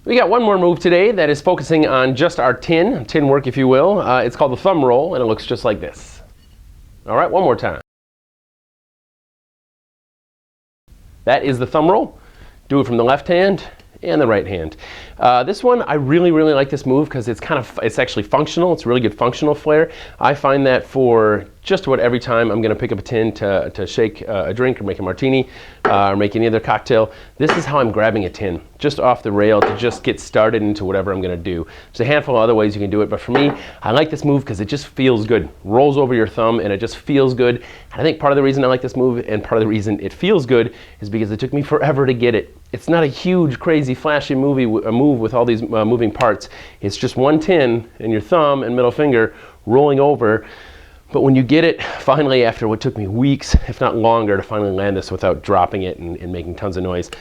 We got one more move today that is focusing on just our tin work, if you will. It's called the thumb roll, and it looks just like this. All right, one more time. That is the thumb roll. Do it from the left hand and the right hand. This one, I really like this move because it's actually functional. It's really good functional flair. I find that for just about every time I'm going to pick up a tin to shake a drink or make a martini or make any other cocktail, this is how I'm grabbing a tin, just off the rail to just get started into whatever I'm going to do. There's a handful of other ways you can do it, but for me, I like this move because it just feels good. Rolls over your thumb and it just feels good. And I think part of the reason I like this move and part of the reason it feels good is because it took me forever to get it. It's not a huge, crazy, flashy move with all these moving parts. It's just one tin and your thumb and middle finger rolling over. But when you get it, finally, after what took me weeks, if not longer, to finally land this without dropping it and making tons of noise,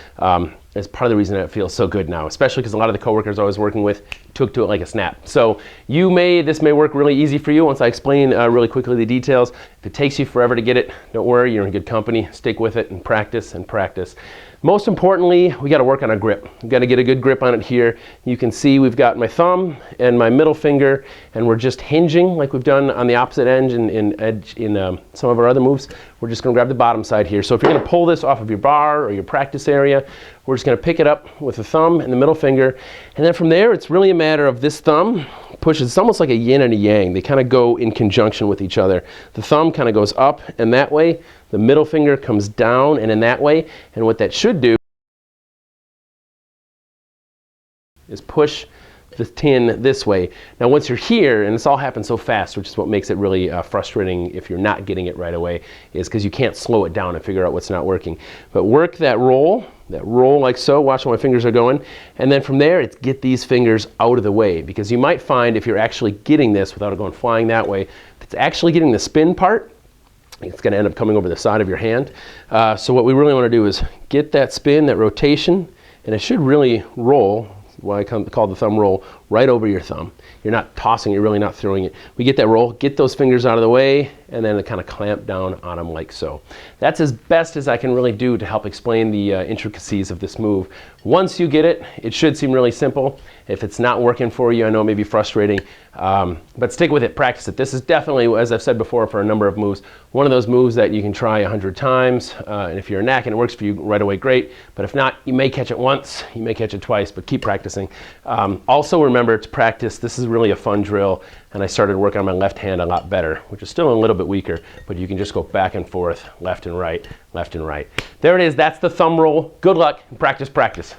is part of the reason it feels so good now, especially because a lot of the coworkers I was working with took to it like a snap. So this may work really easy for you once I explain really quickly the details. If it takes you forever to get it, don't worry, you're in good company. Stick with it and practice and practice. Most importantly, we got to work on our grip. We've got to get a good grip on it here. You can see we've got my thumb and my middle finger, and we're just hinging like we've done on the opposite edge in some of our other moves. We're just going to grab the bottom side here. So if you're going to pull this off of your bar or your practice area, we're just going to pick it up with the thumb and the middle finger. And then from there, it's really a matter of this thumb pushes. It's almost like a yin and a yang. They kind of go in conjunction with each other. The thumb kind of goes up and that way. The middle finger comes down and in that way. And what that should do is push the tin this way. Now once you're here, and this all happens so fast, which is what makes it really frustrating if you're not getting it right away, is because you can't slow it down and figure out what's not working. But work that roll like so. Watch where my fingers are going. And then from there, it's get these fingers out of the way, because you might find if you're actually getting this without it going flying that way, if it's actually getting the spin part, it's going to end up coming over the side of your hand. So what we really want to do is get that spin, that rotation, and it should really roll, what I call the thumb roll, right over your thumb. You're not tossing, you're really not throwing it. We get that roll, get those fingers out of the way, and then kind of clamp down on them like so. That's as best as I can really do to help explain the intricacies of this move. Once you get it, it should seem really simple. If it's not working for you, I know it may be frustrating, but stick with it, practice it. This is definitely, as I've said before for a number of moves, one of those moves that you can try 100 times, and if you're a knack and it works for you right away, great. But if not, you may catch it once, you may catch it twice, but keep practicing. Also remember to practice. This is really a fun drill, and I started working on my left hand a lot better, which is still a little bit weaker, but you can just go back and forth, left and right, left and right. There it is, that's the thumb roll. Good luck, and practice, practice.